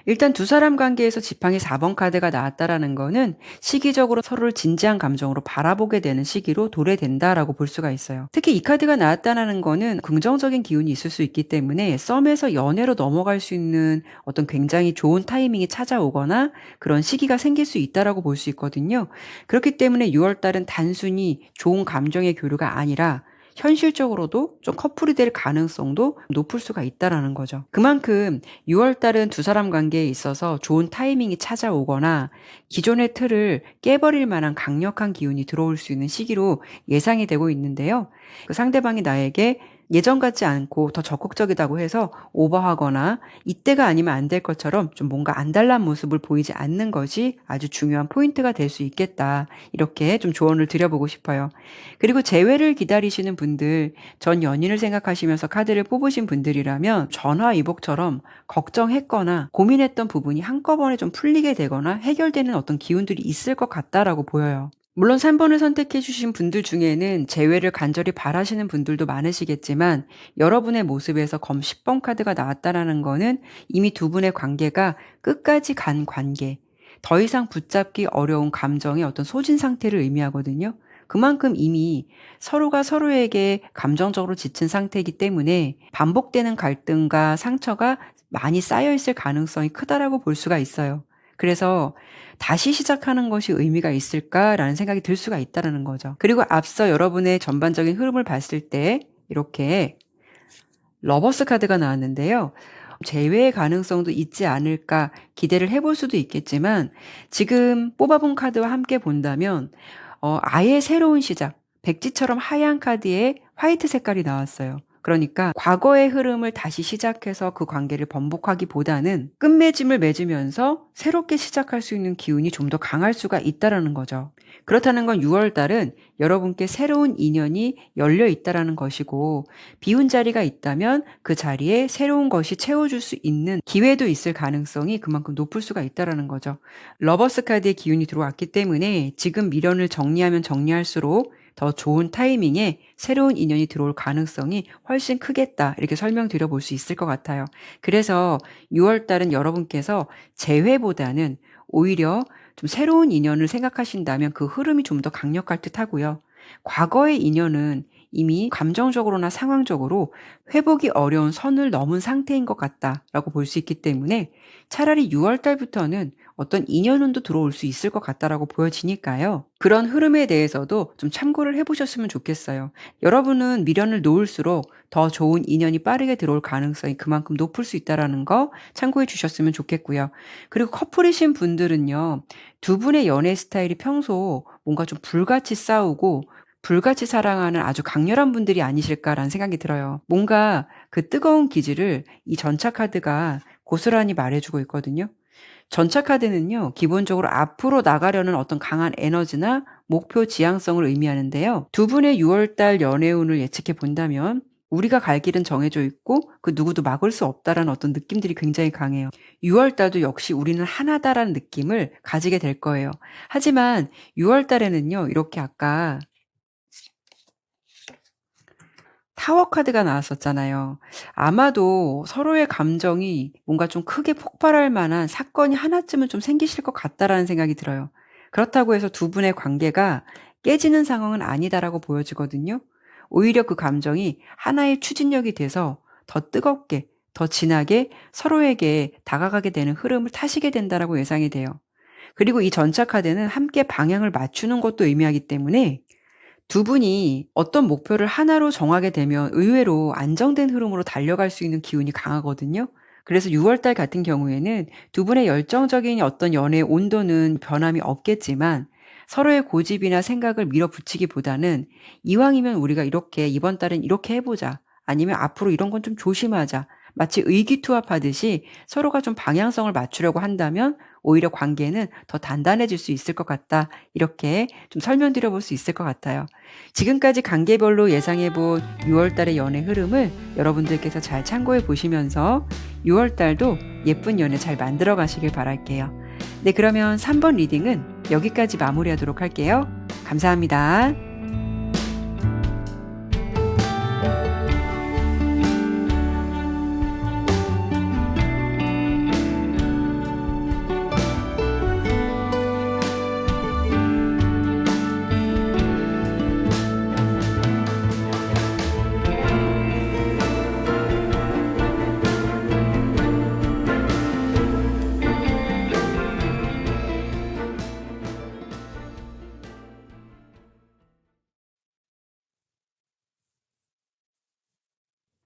A: 일단 두 사람 관계에서 지팡이 4번 카드가 나왔다라는 거는 시기적으로 서로를 진지한 감정으로 바라보게 되는 시기로 도래된다라고 볼 수가 있어요. 특히 이 카드가 나왔다라는 거는 긍정적인 기운이 있을 수 있기 때문에 썸에서 연애로 넘어갈 수 있는 어떤 굉장히 좋은 타이밍이 찾아오거나 그런 시기가 생길 수 있다라고 볼 수 있거든요. 그렇기 때문에 6월 달은 단순히 좋은 감정의 교류가 아니라 현실적으로도 좀 커플이 될 가능성도 높을 수가 있다라는 거죠. 그만큼 6월 달은 두 사람 관계에 있어서 좋은 타이밍이 찾아오거나 기존의 틀을 깨버릴 만한 강력한 기운이 들어올 수 있는 시기로 예상이 되고 있는데요. 그 상대방이 나에게 예전 같지 않고 더 적극적이라고 해서 오버하거나 이때가 아니면 안 될 것처럼 좀 뭔가 안달난 모습을 보이지 않는 것이 아주 중요한 포인트가 될 수 있겠다. 이렇게 좀 조언을 드려보고 싶어요. 그리고 재회를 기다리시는 분들, 전 연인을 생각하시면서 카드를 뽑으신 분들이라면 전화위복처럼 걱정했거나 고민했던 부분이 한꺼번에 좀 풀리게 되거나 해결되는 어떤 기운들이 있을 것 같다라고 보여요. 물론 3번을 선택해 주신 분들 중에는 재회를 간절히 바라시는 분들도 많으시겠지만 여러분의 모습에서 검 10번 카드가 나왔다라는 거는 이미 두 분의 관계가 끝까지 간 관계, 더 이상 붙잡기 어려운 감정의 어떤 소진 상태를 의미하거든요. 그만큼 이미 서로가 서로에게 감정적으로 지친 상태이기 때문에 반복되는 갈등과 상처가 많이 쌓여 있을 가능성이 크다라고 볼 수가 있어요. 그래서 다시 시작하는 것이 의미가 있을까라는 생각이 들 수가 있다는 거죠. 그리고 앞서 여러분의 전반적인 흐름을 봤을 때 이렇게 러버스 카드가 나왔는데요. 재회의 가능성도 있지 않을까 기대를 해볼 수도 있겠지만 지금 뽑아본 카드와 함께 본다면 아예 새로운 시작, 백지처럼 하얀 카드에 화이트 색깔이 나왔어요. 그러니까 과거의 흐름을 다시 시작해서 그 관계를 번복하기보다는 끝맺음을 맺으면서 새롭게 시작할 수 있는 기운이 좀 더 강할 수가 있다라는 거죠. 그렇다는 건 6월 달은 여러분께 새로운 인연이 열려 있다라는 것이고 비운 자리가 있다면 그 자리에 새로운 것이 채워줄 수 있는 기회도 있을 가능성이 그만큼 높을 수가 있다라는 거죠. 러버스 카드의 기운이 들어왔기 때문에 지금 미련을 정리하면 정리할수록 더 좋은 타이밍에 새로운 인연이 들어올 가능성이 훨씬 크겠다. 이렇게 설명드려 볼 수 있을 것 같아요. 그래서 6월 달은 여러분께서 재회보다는 오히려 좀 새로운 인연을 생각하신다면 그 흐름이 좀 더 강력할 듯 하고요. 과거의 인연은 이미 감정적으로나 상황적으로 회복이 어려운 선을 넘은 상태인 것 같다라고 볼 수 있기 때문에 차라리 6월 달부터는 어떤 인연운도 들어올 수 있을 것 같다라고 보여지니까요. 그런 흐름에 대해서도 좀 참고를 해보셨으면 좋겠어요. 여러분은 미련을 놓을수록 더 좋은 인연이 빠르게 들어올 가능성이 그만큼 높을 수 있다는 거 참고해 주셨으면 좋겠고요. 그리고 커플이신 분들은요. 두 분의 연애 스타일이 평소 뭔가 좀 불같이 싸우고 불같이 사랑하는 아주 강렬한 분들이 아니실까라는 생각이 들어요. 뭔가 그 뜨거운 기질을 이 전차 카드가 고스란히 말해주고 있거든요. 전차 카드는요, 기본적으로 앞으로 나가려는 어떤 강한 에너지나 목표 지향성을 의미하는데요. 두 분의 6월달 연애운을 예측해 본다면 우리가 갈 길은 정해져 있고 그 누구도 막을 수 없다라는 어떤 느낌들이 굉장히 강해요. 6월달도 역시 우리는 하나다라는 느낌을 가지게 될 거예요. 하지만 6월달에는요, 이렇게 아까 타워 카드가 나왔었잖아요. 아마도 서로의 감정이 뭔가 좀 크게 폭발할 만한 사건이 하나쯤은 좀 생기실 것 같다라는 생각이 들어요. 그렇다고 해서 두 분의 관계가 깨지는 상황은 아니다라고 보여지거든요. 오히려 그 감정이 하나의 추진력이 돼서 더 뜨겁게, 더 진하게 서로에게 다가가게 되는 흐름을 타시게 된다라고 예상이 돼요. 그리고 이 전차 카드는 함께 방향을 맞추는 것도 의미하기 때문에 두 분이 어떤 목표를 하나로 정하게 되면 의외로 안정된 흐름으로 달려갈 수 있는 기운이 강하거든요. 그래서 6월 달 같은 경우에는 두 분의 열정적인 어떤 연애의 온도는 변함이 없겠지만 서로의 고집이나 생각을 밀어붙이기보다는 이왕이면 우리가 이렇게 이번 달은 이렇게 해보자. 아니면 앞으로 이런 건 좀 조심하자. 마치 의기투합하듯이 서로가 좀 방향성을 맞추려고 한다면 오히려 관계는 더 단단해질 수 있을 것 같다. 이렇게 좀 설명드려 볼 수 있을 것 같아요. 지금까지 관계별로 예상해 본 6월 달의 연애 흐름을 여러분들께서 잘 참고해 보시면서 6월 달도 예쁜 연애 잘 만들어 가시길 바랄게요. 네, 그러면 3번 리딩은 여기까지 마무리하도록 할게요. 감사합니다.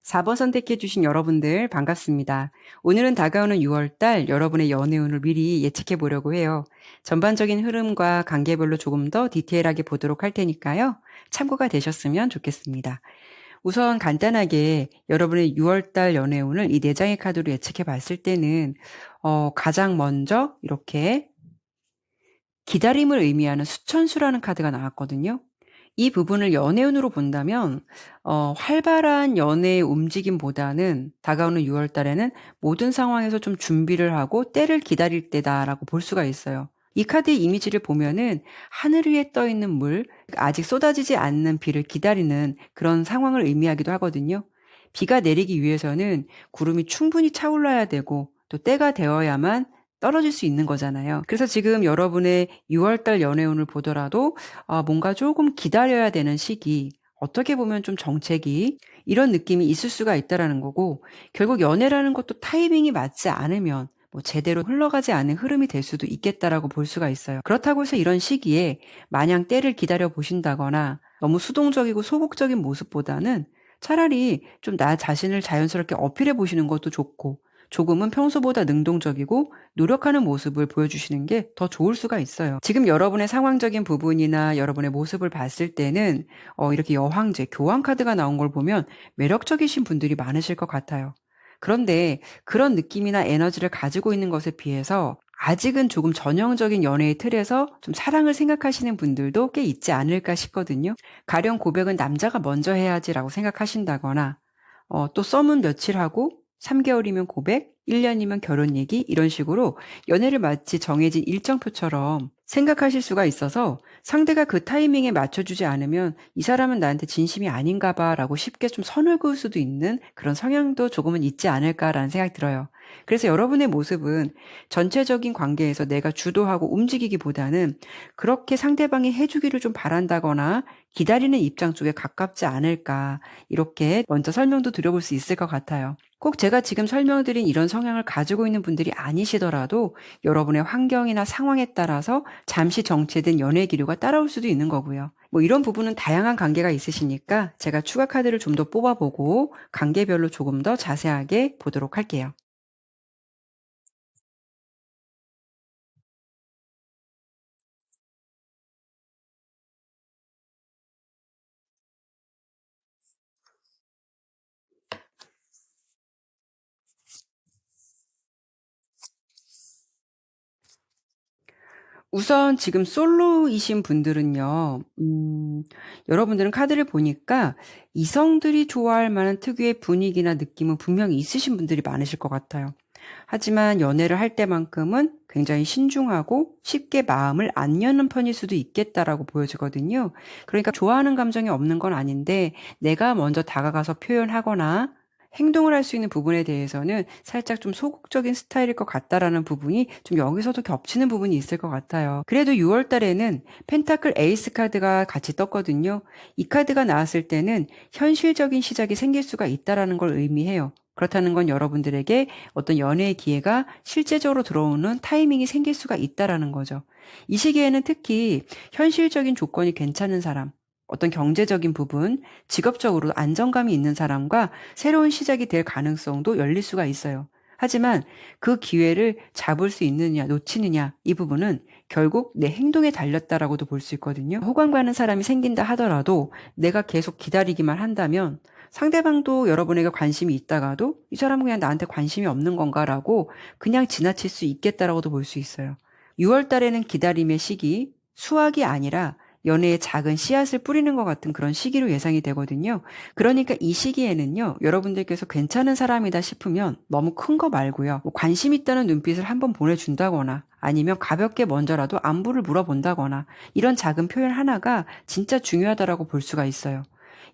A: 4번 선택해 주신 여러분들 반갑습니다. 오늘은 다가오는 6월 달 여러분의 연애운을 미리 예측해 보려고 해요. 전반적인 흐름과 관계별로 조금 더 디테일하게 보도록 할 테니까요. 참고가 되셨으면 좋겠습니다. 우선 간단하게 여러분의 6월 달 연애운을 이 4장의 카드로 예측해 봤을 때는 가장 먼저 이렇게 기다림을 의미하는 수천수라는 카드가 나왔거든요. 이 부분을 연애운으로 본다면 활발한 연애의 움직임보다는 다가오는 6월 달에는 모든 상황에서 좀 준비를 하고 때를 기다릴 때다라고 볼 수가 있어요. 이 카드의 이미지를 보면은 하늘 위에 떠 있는 물, 아직 쏟아지지 않는 비를 기다리는 그런 상황을 의미하기도 하거든요. 비가 내리기 위해서는 구름이 충분히 차올라야 되고 또 때가 되어야만 떨어질 수 있는 거잖아요. 그래서 지금 여러분의 6월 달 연애운을 보더라도 뭔가 조금 기다려야 되는 시기, 어떻게 보면 좀 정체기 이런 느낌이 있을 수가 있다라는 거고 결국 연애라는 것도 타이밍이 맞지 않으면 뭐 제대로 흘러가지 않은 흐름이 될 수도 있겠다라고 볼 수가 있어요. 그렇다고 해서 이런 시기에 마냥 때를 기다려 보신다거나 너무 수동적이고 소극적인 모습보다는 차라리 좀 나 자신을 자연스럽게 어필해 보시는 것도 좋고 조금은 평소보다 능동적이고 노력하는 모습을 보여주시는 게 더 좋을 수가 있어요. 지금 여러분의 상황적인 부분이나 여러분의 모습을 봤을 때는 이렇게 여황제, 교황 카드가 나온 걸 보면 매력적이신 분들이 많으실 것 같아요. 그런데 그런 느낌이나 에너지를 가지고 있는 것에 비해서 아직은 조금 전형적인 연애의 틀에서 좀 사랑을 생각하시는 분들도 꽤 있지 않을까 싶거든요. 가령 고백은 남자가 먼저 해야지라고 생각하신다거나 또 썸은 며칠 하고 3개월이면 고백, 1년이면 결혼 얘기 이런 식으로 연애를 마치 정해진 일정표처럼 생각하실 수가 있어서 상대가 그 타이밍에 맞춰주지 않으면 이 사람은 나한테 진심이 아닌가 봐라고 쉽게 좀 선을 그을 수도 있는 그런 성향도 조금은 있지 않을까라는 생각이 들어요. 그래서 여러분의 모습은 전체적인 관계에서 내가 주도하고 움직이기보다는 그렇게 상대방이 해주기를 좀 바란다거나 기다리는 입장 쪽에 가깝지 않을까 이렇게 먼저 설명도 드려볼 수 있을 것 같아요. 꼭 제가 지금 설명드린 이런 성향을 가지고 있는 분들이 아니시더라도 여러분의 환경이나 상황에 따라서 잠시 정체된 연애 기류가 따라올 수도 있는 거고요. 뭐 이런 부분은 다양한 관계가 있으시니까 제가 추가 카드를 좀 더 뽑아보고 관계별로 조금 더 자세하게 보도록 할게요. 우선 지금 솔로이신 분들은요, 여러분들은 카드를 보니까 이성들이 좋아할 만한 특유의 분위기나 느낌은 분명히 있으신 분들이 많으실 것 같아요. 하지만 연애를 할 때만큼은 굉장히 신중하고 쉽게 마음을 안 여는 편일 수도 있겠다라고 보여지거든요. 그러니까 좋아하는 감정이 없는 건 아닌데 내가 먼저 다가가서 표현하거나 행동을 할 수 있는 부분에 대해서는 살짝 좀 소극적인 스타일일 것 같다라는 부분이 좀 여기서도 겹치는 부분이 있을 것 같아요. 그래도 6월 달에는 펜타클 에이스 카드가 같이 떴거든요. 이 카드가 나왔을 때는 현실적인 시작이 생길 수가 있다라는 걸 의미해요. 그렇다는 건 여러분들에게 어떤 연애의 기회가 실제적으로 들어오는 타이밍이 생길 수가 있다라는 거죠. 이 시기에는 특히 현실적인 조건이 괜찮은 사람, 어떤 경제적인 부분, 직업적으로 안정감이 있는 사람과 새로운 시작이 될 가능성도 열릴 수가 있어요. 하지만 그 기회를 잡을 수 있느냐, 놓치느냐, 이 부분은 결국 내 행동에 달렸다라고도 볼 수 있거든요. 호감 가는 사람이 생긴다 하더라도 내가 계속 기다리기만 한다면 상대방도 여러분에게 관심이 있다가도 이 사람은 그냥 나한테 관심이 없는 건가라고 그냥 지나칠 수 있겠다라고도 볼 수 있어요. 6월 달에는 기다림의 시기, 수확이 아니라 연애의 작은 씨앗을 뿌리는 것 같은 그런 시기로 예상이 되거든요. 그러니까 이 시기에는요, 여러분들께서 괜찮은 사람이다 싶으면 너무 큰 거 말고요. 뭐 관심 있다는 눈빛을 한번 보내준다거나 아니면 가볍게 먼저라도 안부를 물어본다거나 이런 작은 표현 하나가 진짜 중요하다라고 볼 수가 있어요.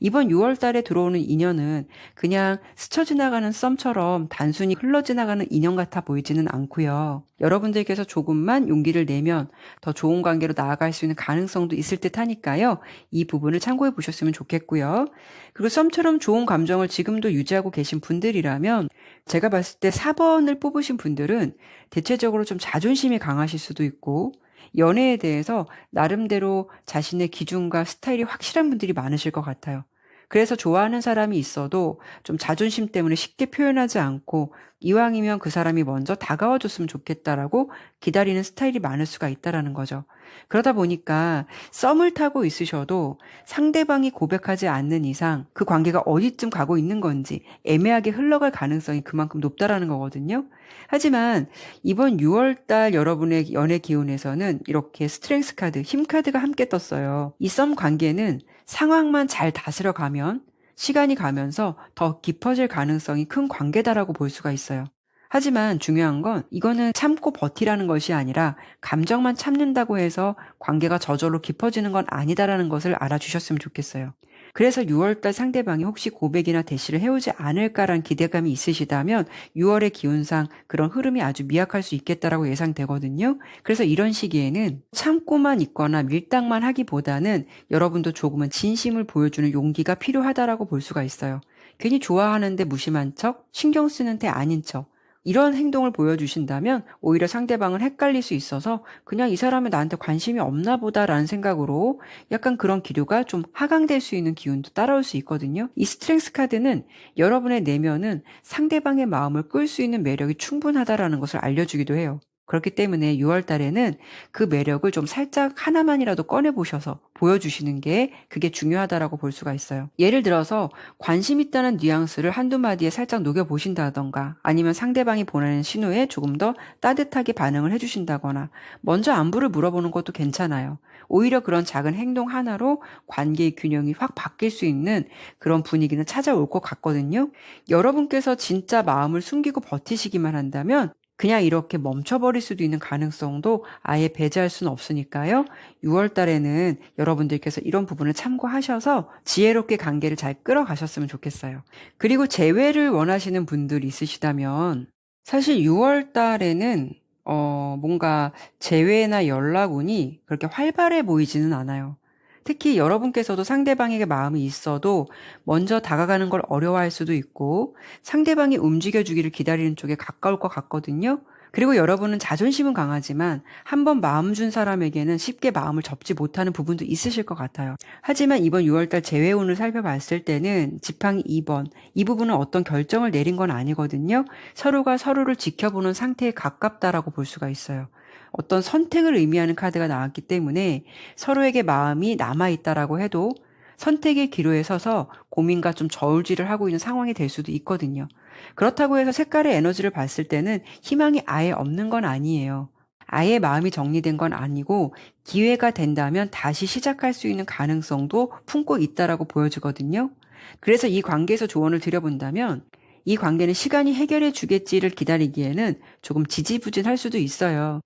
A: 이번 6월 달에 들어오는 인연은 그냥 스쳐 지나가는 썸처럼 단순히 흘러 지나가는 인연 같아 보이지는 않고요. 여러분들께서 조금만 용기를 내면 더 좋은 관계로 나아갈 수 있는 가능성도 있을 듯 하니까요. 이 부분을 참고해 보셨으면 좋겠고요. 그리고 썸처럼 좋은 감정을 지금도 유지하고 계신 분들이라면 제가 봤을 때 4번을 뽑으신 분들은 대체적으로 좀 자존심이 강하실 수도 있고 연애에 대해서 나름대로 자신의 기준과 스타일이 확실한 분들이 많으실 것 같아요. 그래서 좋아하는 사람이 있어도 좀 자존심 때문에 쉽게 표현하지 않고 이왕이면 그 사람이 먼저 다가와 줬으면 좋겠다라고 기다리는 스타일이 많을 수가 있다라는 거죠. 그러다 보니까 썸을 타고 있으셔도 상대방이 고백하지 않는 이상 그 관계가 어디쯤 가고 있는 건지 애매하게 흘러갈 가능성이 그만큼 높다라는 거거든요. 하지만 이번 6월 달 여러분의 연애 기운에서는 이렇게 스트렝스 카드, 힘 카드가 함께 떴어요. 이 썸 관계는 상황만 잘 다스려 가면 시간이 가면서 더 깊어질 가능성이 큰 관계다라고 볼 수가 있어요. 하지만 중요한 건 이거는 참고 버티라는 것이 아니라 감정만 참는다고 해서 관계가 저절로 깊어지는 건 아니다라는 것을 알아주셨으면 좋겠어요. 그래서 6월달 상대방이 혹시 고백이나 대시를 해오지 않을까라는 기대감이 있으시다면 6월의 기운상 그런 흐름이 아주 미약할 수 있겠다라고 예상되거든요. 그래서 이런 시기에는 참고만 있거나 밀당만 하기보다는 여러분도 조금은 진심을 보여주는 용기가 필요하다라고 볼 수가 있어요. 괜히 좋아하는데 무심한 척, 신경 쓰는데 아닌 척, 이런 행동을 보여주신다면 오히려 상대방은 헷갈릴 수 있어서 그냥 이 사람이 나한테 관심이 없나 보다라는 생각으로 약간 그런 기류가 좀 하강될 수 있는 기운도 따라올 수 있거든요. 이 스트렝스 카드는 여러분의 내면은 상대방의 마음을 끌 수 있는 매력이 충분하다라는 것을 알려주기도 해요. 그렇기 때문에 6월 달에는 그 매력을 좀 살짝 하나만이라도 꺼내보셔서 보여주시는 게 그게 중요하다라고 볼 수가 있어요. 예를 들어서 관심 있다는 뉘앙스를 한두 마디에 살짝 녹여보신다던가 아니면 상대방이 보내는 신호에 조금 더 따뜻하게 반응을 해주신다거나 먼저 안부를 물어보는 것도 괜찮아요. 오히려 그런 작은 행동 하나로 관계의 균형이 확 바뀔 수 있는 그런 분위기는 찾아올 것 같거든요. 여러분께서 진짜 마음을 숨기고 버티시기만 한다면 그냥 이렇게 멈춰버릴 수도 있는 가능성도 아예 배제할 수는 없으니까요. 6월 달에는 여러분들께서 이런 부분을 참고하셔서 지혜롭게 관계를 잘 끌어가셨으면 좋겠어요. 그리고 재회를 원하시는 분들이 있으시다면 사실 6월 달에는 뭔가 재회나 연락운이 그렇게 활발해 보이지는 않아요. 특히 여러분께서도 상대방에게 마음이 있어도 먼저 다가가는 걸 어려워할 수도 있고 상대방이 움직여주기를 기다리는 쪽에 가까울 것 같거든요. 그리고 여러분은 자존심은 강하지만 한번 마음 준 사람에게는 쉽게 마음을 접지 못하는 부분도 있으실 것 같아요. 하지만 이번 6월달 재회운을 살펴봤을 때는 지팡이 2번, 이 부분은 어떤 결정을 내린 건 아니거든요. 서로가 서로를 지켜보는 상태에 가깝다라고 볼 수가 있어요. 어떤 선택을 의미하는 카드가 나왔기 때문에 서로에게 마음이 남아있다라고 해도 선택의 기로에 서서 고민과 좀 저울질을 하고 있는 상황이 될 수도 있거든요. 그렇다고 해서 색깔의 에너지를 봤을 때는 희망이 아예 없는 건 아니에요. 아예 마음이 정리된 건 아니고 기회가 된다면 다시 시작할 수 있는 가능성도 품고 있다라고 보여지거든요. 그래서 이 관계에서 조언을 드려본다면 이 관계는 시간이 해결해 주겠지를 기다리기에는 조금 지지부진할 수도 있어요.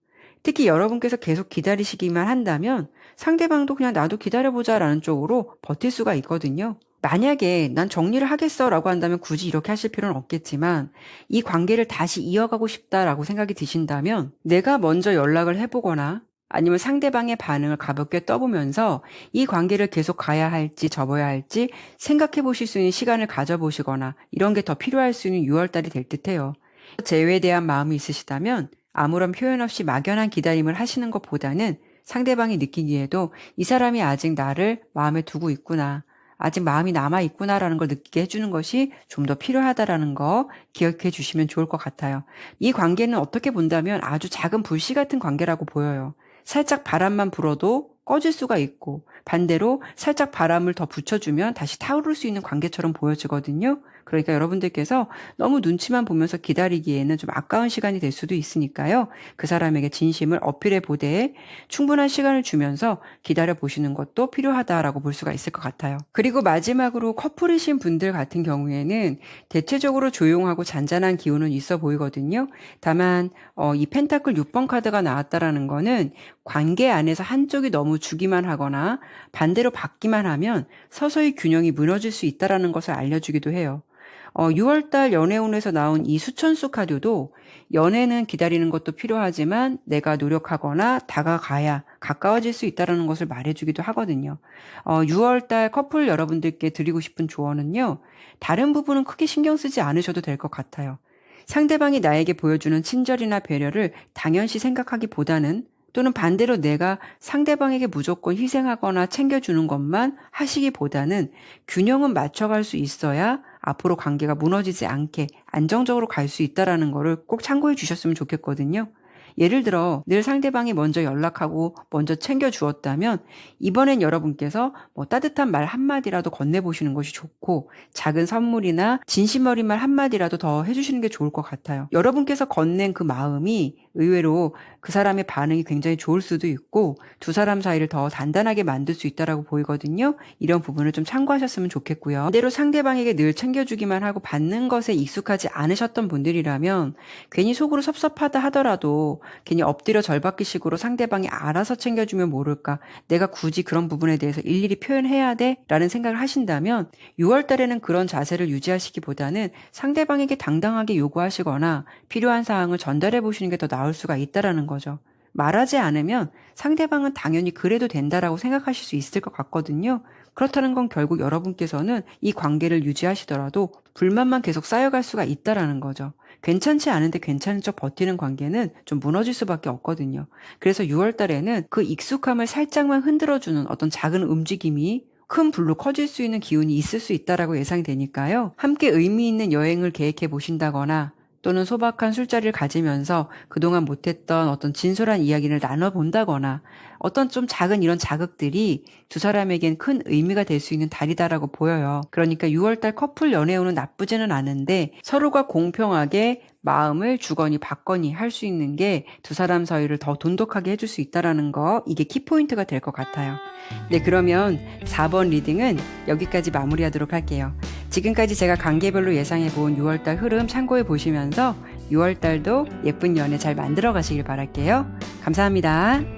A: 특히 여러분께서 계속 기다리시기만 한다면 상대방도 그냥 나도 기다려보자라는 쪽으로 버틸 수가 있거든요. 만약에 난 정리를 하겠어 라고 한다면 굳이 이렇게 하실 필요는 없겠지만 이 관계를 다시 이어가고 싶다라고 생각이 드신다면 내가 먼저 연락을 해보거나 아니면 상대방의 반응을 가볍게 떠보면서 이 관계를 계속 가야 할지 접어야 할지 생각해 보실 수 있는 시간을 가져보시거나 이런 게 더 필요할 수 있는 6월달이 될 듯해요. 재회에 대한 마음이 있으시다면 아무런 표현 없이 막연한 기다림을 하시는 것보다는 상대방이 느끼기에도 이 사람이 아직 나를 마음에 두고 있구나. 아직 마음이 남아있구나라는 걸 느끼게 해주는 것이 좀 더 필요하다라는 거 기억해 주시면 좋을 것 같아요. 이 관계는 어떻게 본다면 아주 작은 불씨 같은 관계라고 보여요. 살짝 바람만 불어도 꺼질 수가 있고 반대로 살짝 바람을 더 붙여주면 다시 타오를 수 있는 관계처럼 보여지거든요. 그러니까 여러분들께서 너무 눈치만 보면서 기다리기에는 좀 아까운 시간이 될 수도 있으니까요. 그 사람에게 진심을 어필해 보되 충분한 시간을 주면서 기다려 보시는 것도 필요하다라고 볼 수가 있을 것 같아요. 그리고 마지막으로 커플이신 분들 같은 경우에는 대체적으로 조용하고 잔잔한 기운은 있어 보이거든요. 다만 이 펜타클 6번 카드가 나왔다라는 거는 관계 안에서 한쪽이 너무 주기만 하거나 반대로 받기만 하면 서서히 균형이 무너질 수 있다라는 것을 알려주기도 해요. 6월달 연애운에서 나온 이 수천수 카드도 연애는 기다리는 것도 필요하지만 내가 노력하거나 다가가야 가까워질 수 있다는 것을 말해주기도 하거든요. 6월달 커플 여러분들께 드리고 싶은 조언은요. 다른 부분은 크게 신경 쓰지 않으셔도 될 것 같아요. 상대방이 나에게 보여주는 친절이나 배려를 당연시 생각하기보다는 또는 반대로 내가 상대방에게 무조건 희생하거나 챙겨주는 것만 하시기보다는 균형은 맞춰갈 수 있어야 앞으로 관계가 무너지지 않게 안정적으로 갈 수 있다는 거를 꼭 참고해 주셨으면 좋겠거든요. 예를 들어 늘 상대방이 먼저 연락하고 먼저 챙겨주었다면 이번엔 여러분께서 따뜻한 말 한마디라도 건네보시는 것이 좋고 작은 선물이나 진심어린 말 한마디라도 더 해주시는 게 좋을 것 같아요. 여러분께서 건넨 그 마음이 의외로 그 사람의 반응이 굉장히 좋을 수도 있고 두 사람 사이를 더 단단하게 만들 수 있다라고 보이거든요. 이런 부분을 좀 참고하셨으면 좋겠고요. 반대로 상대방에게 늘 챙겨주기만 하고 받는 것에 익숙하지 않으셨던 분들이라면 괜히 속으로 섭섭하다 하더라도 괜히 엎드려 절받기식으로 상대방이 알아서 챙겨주면 모를까 내가 굳이 그런 부분에 대해서 일일이 표현해야 돼? 라는 생각을 하신다면 6월 달에는 그런 자세를 유지하시기보다는 상대방에게 당당하게 요구하시거나 필요한 사항을 전달해 보시는 게 더 나을 수가 있다라는 거죠. 말하지 않으면 상대방은 당연히 그래도 된다라고 생각하실 수 있을 것 같거든요. 그렇다는 건 결국 여러분께서는 이 관계를 유지하시더라도 불만만 계속 쌓여갈 수가 있다라는 거죠. 괜찮지 않은데 괜찮은 척 버티는 관계는 좀 무너질 수밖에 없거든요. 그래서 6월 달에는 그 익숙함을 살짝만 흔들어주는 어떤 작은 움직임이 큰 불로 커질 수 있는 기운이 있을 수 있다라고 예상되니까요. 함께 의미 있는 여행을 계획해 보신다거나 또는 소박한 술자리를 가지면서 그동안 못했던 어떤 진솔한 이야기를 나눠본다거나 어떤 좀 작은 이런 자극들이 두 사람에겐 큰 의미가 될 수 있는 달이다라고 보여요. 그러니까 6월달 커플 연애운은 나쁘지는 않은데 서로가 공평하게 마음을 주거니 받거니 할 수 있는 게 두 사람 사이를 더 돈독하게 해줄 수 있다는 거 이게 키포인트가 될 것 같아요. 네, 그러면 4번 리딩은 여기까지 마무리하도록 할게요. 지금까지 제가 관계별로 예상해본 6월달 흐름 참고해 보시면서 6월달도 예쁜 연애 잘 만들어 가시길 바랄게요. 감사합니다.